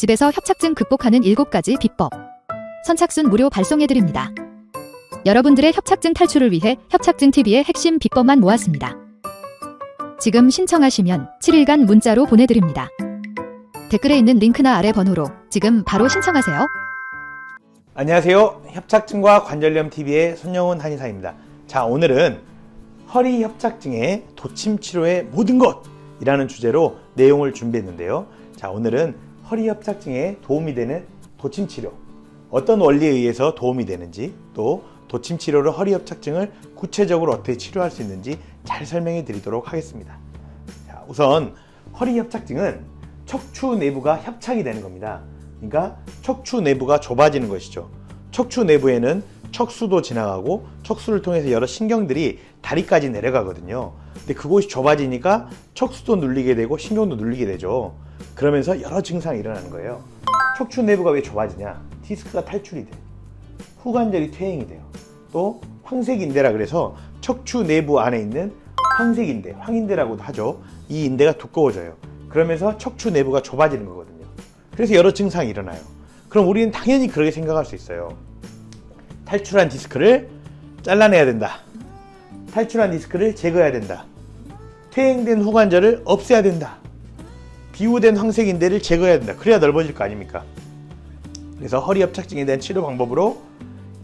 집에서 협착증 극복하는 7가지 비법. 선착순 무료 발송해드립니다. 여러분들의 협착증 탈출을 위해 협착증TV의 핵심 비법만 모았습니다. 지금 신청하시면 7일간 문자로 보내드립니다. 댓글에 있는 링크나 아래 번호로 지금 바로 신청하세요. 안녕하세요. 협착증과 관절염TV의 손영훈 한의사입니다. 자, 오늘은 허리 협착증의 도침 치료의 모든 것이라는 주제로 내용을 준비했는데요. 자, 오늘은 허리 협착증에 도움이 되는 도침 치료, 어떤 원리에 의해서 도움이 되는지, 또 도침 치료로 허리 협착증을 구체적으로 어떻게 치료할 수 있는지 잘 설명해 드리도록 하겠습니다. 자, 우선 허리 협착증은 척추 내부가 협착이 되는 겁니다. 그러니까 척추 내부가 좁아지는 것이죠. 척추 내부에는 척수도 지나가고 척수를 통해서 여러 신경들이 다리까지 내려가거든요. 근데 그곳이 좁아지니까 척수도 눌리게 되고 신경도 눌리게 되죠. 그러면서 여러 증상이 일어나는 거예요. 척추 내부가 왜 좁아지냐? 디스크가 탈출이 돼요. 후관절이 퇴행이 돼요. 또 황색인대라 그래서 척추 내부 안에 있는 황색인대, 황인대라고도 하죠. 이 인대가 두꺼워져요. 그러면서 척추 내부가 좁아지는 거거든요. 그래서 여러 증상이 일어나요. 그럼 우리는 당연히 그렇게 생각할 수 있어요. 탈출한 디스크를 잘라내야 된다. 탈출한 디스크를 제거해야 된다. 퇴행된 후관절을 없애야 된다. 비우된 황색인대를 제거해야 된다. 그래야 넓어질 거 아닙니까? 그래서 허리 협착증에 대한 치료 방법으로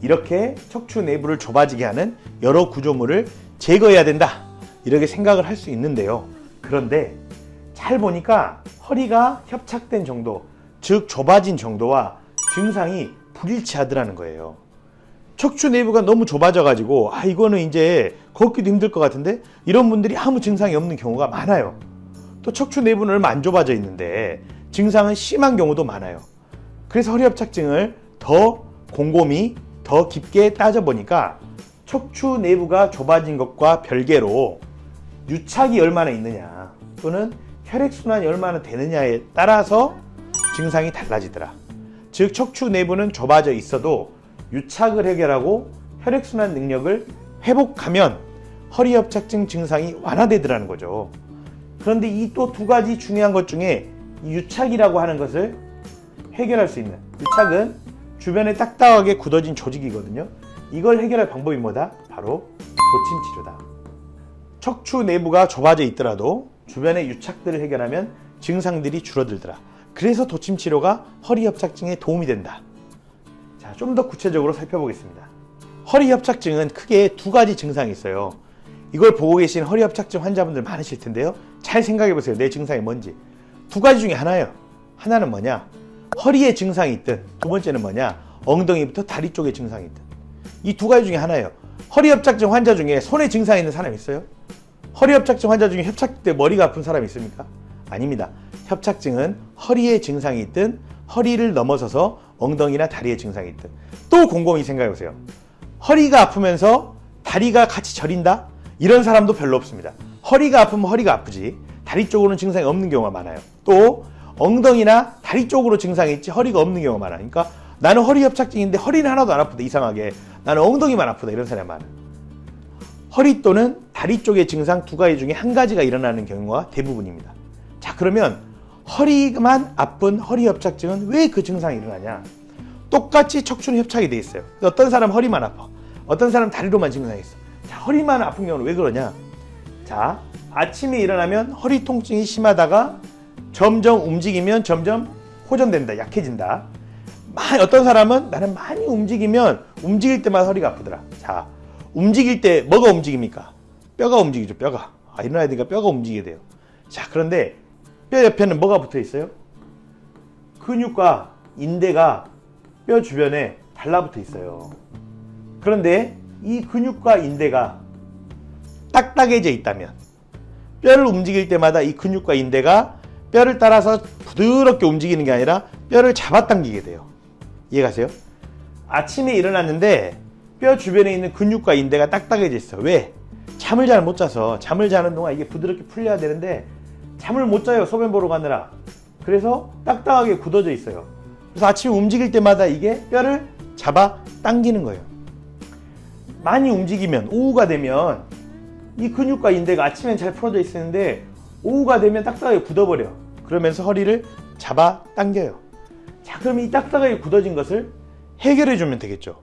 이렇게 척추 내부를 좁아지게 하는 여러 구조물을 제거해야 된다. 이렇게 생각을 할 수 있는데요. 그런데 잘 보니까 허리가 협착된 정도, 즉 좁아진 정도와 증상이 불일치하더라는 거예요. 척추 내부가 너무 좁아져 가지고 이거는 이제 걷기도 힘들 것 같은데 이런 분들이 아무 증상이 없는 경우가 많아요. 또 척추 내부는 얼마 안 좁아져 있는데 증상은 심한 경우도 많아요. 그래서 허리 협착증을 더 곰곰이 더 깊게 따져보니까 척추 내부가 좁아진 것과 별개로 유착이 얼마나 있느냐 또는 혈액순환이 얼마나 되느냐에 따라서 증상이 달라지더라. 즉 척추 내부는 좁아져 있어도 유착을 해결하고 혈액순환 능력을 회복하면 허리 협착증 증상이 완화되더라는 거죠. 그런데 이 또 두 가지 중요한 것 중에 유착이라고 하는 것을 해결할 수 있는, 유착은 주변에 딱딱하게 굳어진 조직이거든요. 이걸 해결할 방법이 뭐다? 바로 도침 치료다. 척추 내부가 좁아져 있더라도 주변의 유착들을 해결하면 증상들이 줄어들더라. 그래서 도침 치료가 허리 협착증에 도움이 된다. 자, 좀 더 구체적으로 살펴보겠습니다. 허리 협착증은 크게 두 가지 증상이 있어요. 이걸 보고 계신 허리 협착증 환자분들 많으실 텐데요. 잘 생각해 보세요. 내 증상이 뭔지. 두 가지 중에 하나예요. 하나는 뭐냐? 허리에 증상이 있든, 두 번째는 뭐냐? 엉덩이부터 다리 쪽에 증상이 있든. 이 두 가지 중에 하나예요. 허리 협착증 환자 중에 손에 증상이 있는 사람 있어요? 허리 협착증 환자 중에 협착 때 머리가 아픈 사람 있습니까? 아닙니다. 협착증은 허리에 증상이 있든 허리를 넘어서서 엉덩이나 다리에 증상이 있든. 또 곰곰이 생각해 보세요. 허리가 아프면서 다리가 같이 저린다? 이런 사람도 별로 없습니다. 허리가 아프면 허리가 아프지 다리 쪽으로는 증상이 없는 경우가 많아요. 또 엉덩이나 다리 쪽으로 증상이 있지 허리가 없는 경우가 많아요. 그러니까 나는 허리 협착증인데 허리는 하나도 안 아프다. 이상하게 나는 엉덩이만 아프다. 이런 사람이 많아요. 허리 또는 다리 쪽의 증상 두 가지 중에 한 가지가 일어나는 경우가 대부분입니다. 자, 그러면 허리만 아픈 허리 협착증은 왜 그 증상이 일어나냐? 똑같이 척추는 협착이 돼 있어요. 어떤 사람 허리만 아파, 어떤 사람 다리로만 증상이 있어. 자, 허리만 아픈 경우는 왜 그러냐? 자, 아침에 일어나면 허리 통증이 심하다가 점점 움직이면 점점 호전된다, 약해진다. 어떤 사람은 나는 많이 움직이면 움직일 때마다 허리가 아프더라. 자, 움직일 때 뭐가 움직입니까? 뼈가 움직이죠, 뼈가. 일어나야 되니까 뼈가 움직이게 돼요. 자, 그런데 뼈 옆에는 뭐가 붙어 있어요? 근육과 인대가 뼈 주변에 달라붙어 있어요. 그런데 이 근육과 인대가 딱딱해져 있다면 뼈를 움직일 때마다 이 근육과 인대가 뼈를 따라서 부드럽게 움직이는 게 아니라 뼈를 잡아당기게 돼요. 이해가세요? 아침에 일어났는데 뼈 주변에 있는 근육과 인대가 딱딱해져 있어. 왜? 잠을 잘 못 자서. 잠을 자는 동안 이게 부드럽게 풀려야 되는데 잠을 못 자요. 소변 보러 가느라. 그래서 딱딱하게 굳어져 있어요. 그래서 아침에 움직일 때마다 이게 뼈를 잡아 당기는 거예요. 많이 움직이면, 오후가 되면 이 근육과 인대가 아침엔 잘 풀어져 있었는데 오후가 되면 딱딱하게 굳어버려. 그러면서 허리를 잡아 당겨요. 자, 그럼 이 딱딱하게 굳어진 것을 해결해 주면 되겠죠.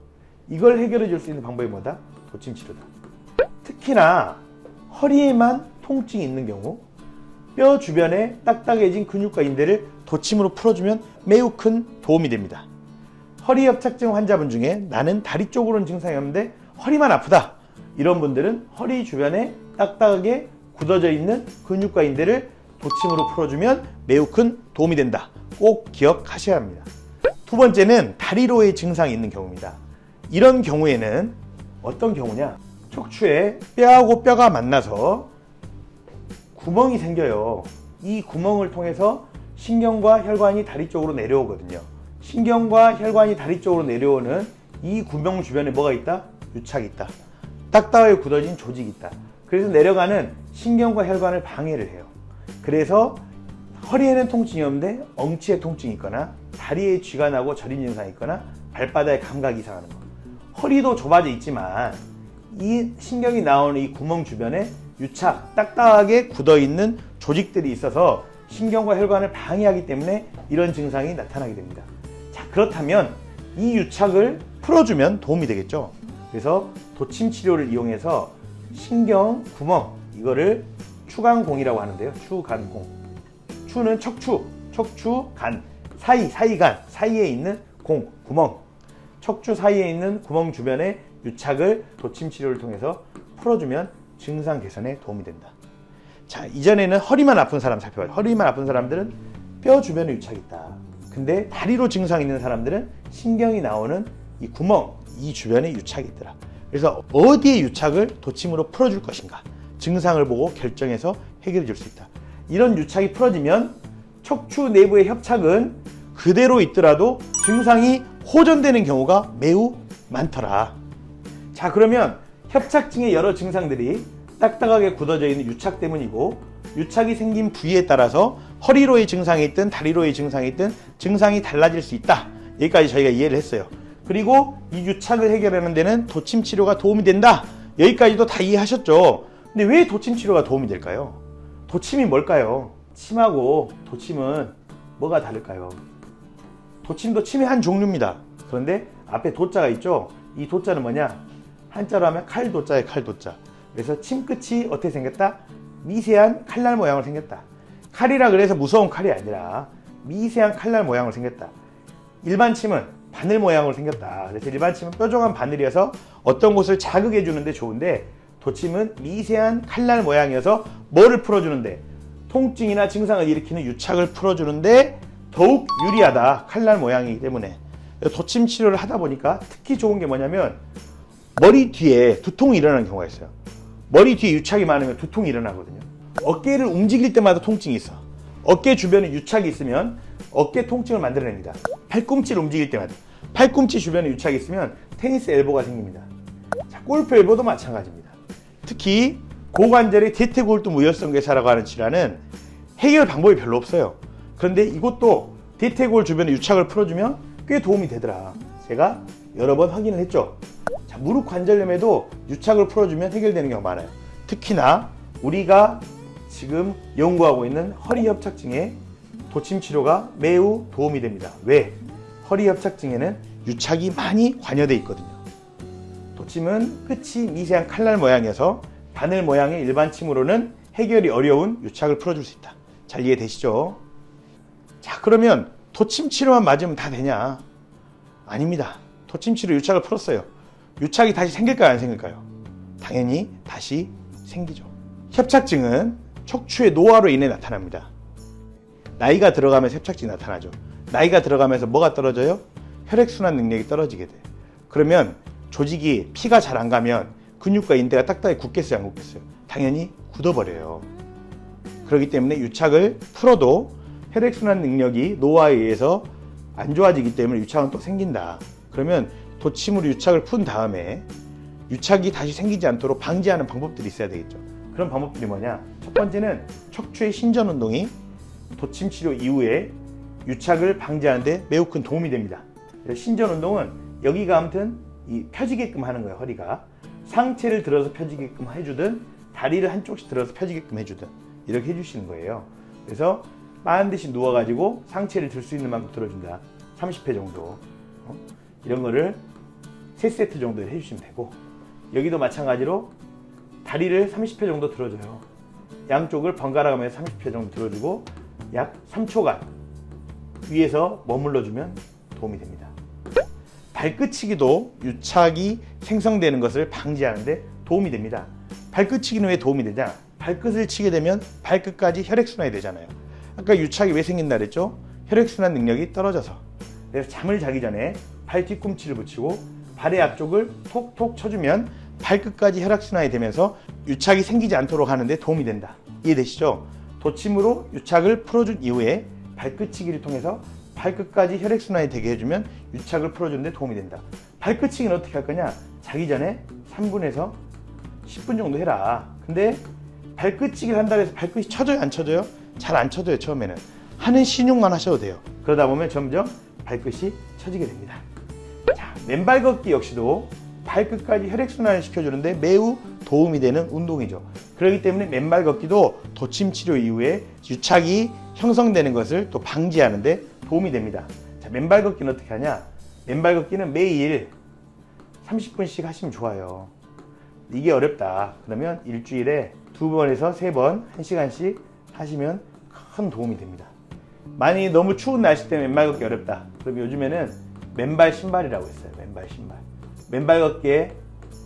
이걸 해결해 줄 수 있는 방법이 뭐다? 도침치료다. 특히나 허리에만 통증이 있는 경우 뼈 주변에 딱딱해진 근육과 인대를 도침으로 풀어주면 매우 큰 도움이 됩니다. 허리 협착증 환자분 중에 나는 다리 쪽으로는 증상이 없는데 허리만 아프다, 이런 분들은 허리 주변에 딱딱하게 굳어져 있는 근육과 인대를 도침으로 풀어주면 매우 큰 도움이 된다. 꼭 기억하셔야 합니다. 두 번째는 다리로의 증상이 있는 경우입니다. 이런 경우에는 어떤 경우냐? 척추에 뼈하고 뼈가 만나서 구멍이 생겨요. 이 구멍을 통해서 신경과 혈관이 다리 쪽으로 내려오거든요. 신경과 혈관이 다리 쪽으로 내려오는 이 구멍 주변에 뭐가 있다? 유착이 있다. 딱딱하게 굳어진 조직이 있다. 그래서 내려가는 신경과 혈관을 방해를 해요. 그래서 허리에는 통증이 없는데 엉치에 통증이 있거나 다리에 쥐가 나고 저림 증상이 있거나 발바닥에 감각이 이상하는 거. 허리도 좁아져 있지만 이 신경이 나오는 이 구멍 주변에 유착, 딱딱하게 굳어있는 조직들이 있어서 신경과 혈관을 방해하기 때문에 이런 증상이 나타나게 됩니다. 자, 그렇다면 이 유착을 풀어주면 도움이 되겠죠. 그래서 도침 치료를 이용해서 신경 구멍, 이거를 추간공이라고 하는데요. 추간공. 추는 척추, 간, 사이간, 사이에 있는 공, 구멍. 척추 사이에 있는 구멍 주변의 유착을 도침 치료를 통해서 풀어주면 증상 개선에 도움이 된다. 자, 이전에는 허리만 아픈 사람 살펴봐요. 허리만 아픈 사람들은 뼈 주변에 유착이 있다. 근데 다리로 증상 있는 사람들은 신경이 나오는 이 구멍, 이 주변에 유착이 있더라. 그래서 어디에 유착을 도침으로 풀어줄 것인가, 증상을 보고 결정해서 해결해 줄 수 있다. 이런 유착이 풀어지면 척추 내부의 협착은 그대로 있더라도 증상이 호전되는 경우가 매우 많더라. 자, 그러면 협착증의 여러 증상들이 딱딱하게 굳어져 있는 유착 때문이고, 유착이 생긴 부위에 따라서 허리로의 증상이 있든 다리로의 증상이 있든 증상이 달라질 수 있다. 여기까지 저희가 이해를 했어요. 그리고 이 유착을 해결하는 데는 도침 치료가 도움이 된다. 여기까지도 다 이해하셨죠? 근데 왜 도침 치료가 도움이 될까요? 도침이 뭘까요? 침하고 도침은 뭐가 다를까요? 도침도 침의 한 종류입니다. 그런데 앞에 도자가 있죠? 이 도자는 뭐냐? 한자로 하면 칼도자예요, 칼도자. 그래서 침 끝이 어떻게 생겼다? 미세한 칼날 모양으로 생겼다. 칼이라 그래서 무서운 칼이 아니라 미세한 칼날 모양으로 생겼다. 일반 침은 바늘 모양으로 생겼다. 그래서 일반 침은 뾰족한 바늘이어서 어떤 곳을 자극해 주는데 좋은데, 도침은 미세한 칼날 모양이어서 뭐를 풀어주는데? 통증이나 증상을 일으키는 유착을 풀어주는데 더욱 유리하다. 칼날 모양이기 때문에. 도침 치료를 하다 보니까 특히 좋은 게 뭐냐면 머리 뒤에 두통이 일어나는 경우가 있어요. 머리 뒤에 유착이 많으면 두통이 일어나거든요. 어깨를 움직일 때마다 통증이 있어. 어깨 주변에 유착이 있으면 어깨 통증을 만들어냅니다. 팔꿈치를 움직일 때마다. 팔꿈치 주변에 유착이 있으면 테니스 엘보가 생깁니다. 자, 골프 엘보도 마찬가지입니다. 특히 고관절의 대퇴골두 우혈성 괴사라고 하는 질환은 해결 방법이 별로 없어요. 그런데 이것도 대퇴골 주변에 유착을 풀어주면 꽤 도움이 되더라. 제가 여러 번 확인을 했죠. 자, 무릎 관절염에도 유착을 풀어주면 해결되는 경우가 많아요. 특히나 우리가 지금 연구하고 있는 허리 협착증에 도침 치료가 매우 도움이 됩니다. 왜? 허리 협착증에는 유착이 많이 관여되어 있거든요. 도침은 끝이 미세한 칼날 모양이어서 바늘 모양의 일반 침으로는 해결이 어려운 유착을 풀어줄 수 있다. 잘 이해되시죠? 자, 그러면 도침 치료만 맞으면 다 되냐? 아닙니다. 도침 치료 유착을 풀었어요. 유착이 다시 생길까요, 안 생길까요? 당연히 다시 생기죠. 협착증은 척추의 노화로 인해 나타납니다. 나이가 들어가면서 협착증이 나타나죠. 나이가 들어가면서 뭐가 떨어져요? 혈액순환 능력이 떨어지게 돼요. 그러면 조직이 피가 잘 안 가면 근육과 인대가 딱딱하게 굳겠어요, 안 굳겠어요? 당연히 굳어버려요. 그렇기 때문에 유착을 풀어도 혈액순환 능력이 노화에 의해서 안 좋아지기 때문에 유착은 또 생긴다. 그러면 도침으로 유착을 푼 다음에 유착이 다시 생기지 않도록 방지하는 방법들이 있어야 되겠죠. 그런 방법들이 뭐냐? 첫 번째는 척추의 신전 운동이 도침 치료 이후에 유착을 방지하는 데 매우 큰 도움이 됩니다. 신전 운동은 여기가 아무튼 펴지게끔 하는 거예요. 허리가 상체를 들어서 펴지게끔 해주든 다리를 한쪽씩 들어서 펴지게끔 해주든 이렇게 해주시는 거예요. 그래서 반드시 누워가지고 상체를 들 수 있는 만큼 들어준다. 30회 정도 이런 거를 3세트 정도 해주시면 되고, 여기도 마찬가지로 다리를 30회 정도 들어줘요. 양쪽을 번갈아 가면서 30회 정도 들어주고 약 3초간 위에서 머물러주면 도움이 됩니다. 발끝치기도 유착이 생성되는 것을 방지하는데 도움이 됩니다. 발끝치기는 왜 도움이 되냐? 발끝을 치게 되면 발끝까지 혈액순환이 되잖아요. 아까 유착이 왜 생긴다 그랬죠? 혈액순환 능력이 떨어져서. 그래서 잠을 자기 전에 발 뒤꿈치를 붙이고 발의 앞쪽을 톡톡 쳐주면 발끝까지 혈액순환이 되면서 유착이 생기지 않도록 하는데 도움이 된다. 이해되시죠? 도침으로 유착을 풀어준 이후에 발끝치기를 통해서 발끝까지 혈액순환이 되게 해주면 유착을 풀어주는데 도움이 된다. 발끝치기는 어떻게 할 거냐? 자기 전에 3분에서 10분 정도 해라. 근데 발끝치기를 한다고 해서 발끝이 쳐져요? 안 쳐져요? 잘 안 쳐져요. 처음에는. 하는 신용만 하셔도 돼요. 그러다 보면 점점 발끝이 쳐지게 됩니다. 자, 맨발 걷기 역시도 발끝까지 혈액순환을 시켜주는데 매우 도움이 되는 운동이죠. 그렇기 때문에 맨발 걷기도 도침 치료 이후에 유착이 형성되는 것을 또 방지하는데 도움이 됩니다. 자, 맨발 걷기는 어떻게 하냐? 맨발 걷기는 매일 30분씩 하시면 좋아요. 이게 어렵다. 그러면 일주일에 2번에서 3번 1시간씩 하시면 큰 도움이 됩니다. 만약에 너무 추운 날씨 때문에 맨발 걷기 어렵다. 그럼 요즘에는 맨발 신발이라고 있어요. 맨발 신발. 맨발 걷기의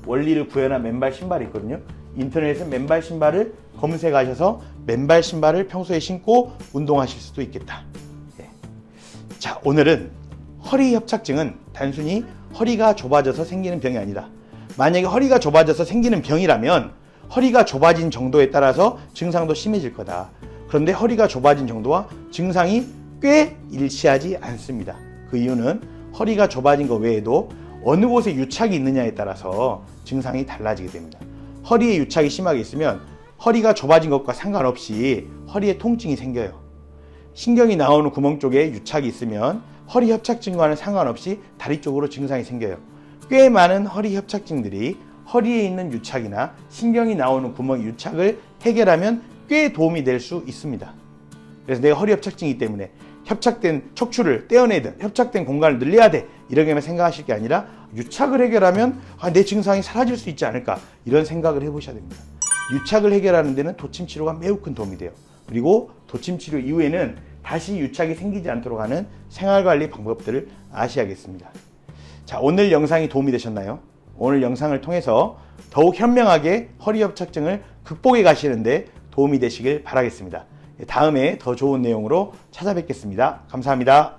원리를 구현한 맨발 신발이 있거든요. 인터넷에서 맨발 신발을 검색하셔서 맨발 신발을 평소에 신고 운동하실 수도 있겠다. 예. 자, 오늘은 허리 협착증은 단순히 허리가 좁아져서 생기는 병이 아니다. 만약에 허리가 좁아져서 생기는 병이라면 허리가 좁아진 정도에 따라서 증상도 심해질 거다. 그런데 허리가 좁아진 정도와 증상이 꽤 일치하지 않습니다. 그 이유는 허리가 좁아진 것 외에도 어느 곳에 유착이 있느냐에 따라서 증상이 달라지게 됩니다. 허리에 유착이 심하게 있으면 허리가 좁아진 것과 상관없이 허리에 통증이 생겨요. 신경이 나오는 구멍 쪽에 유착이 있으면 허리 협착증과는 상관없이 다리 쪽으로 증상이 생겨요. 꽤 많은 허리 협착증들이 허리에 있는 유착이나 신경이 나오는 구멍 유착을 해결하면 꽤 도움이 될 수 있습니다. 그래서 내가 허리 협착증이기 때문에 협착된 척추를 떼어내든 협착된 공간을 늘려야 돼, 이렇게만 생각하실 게 아니라 유착을 해결하면 내 증상이 사라질 수 있지 않을까, 이런 생각을 해보셔야 됩니다. 유착을 해결하는 데는 도침 치료가 매우 큰 도움이 돼요. 그리고 도침 치료 이후에는 다시 유착이 생기지 않도록 하는 생활관리 방법들을 아셔야겠습니다. 자, 오늘 영상이 도움이 되셨나요? 오늘 영상을 통해서 더욱 현명하게 허리 협착증을 극복해 가시는데 도움이 되시길 바라겠습니다. 다음에 더 좋은 내용으로 찾아뵙겠습니다. 감사합니다.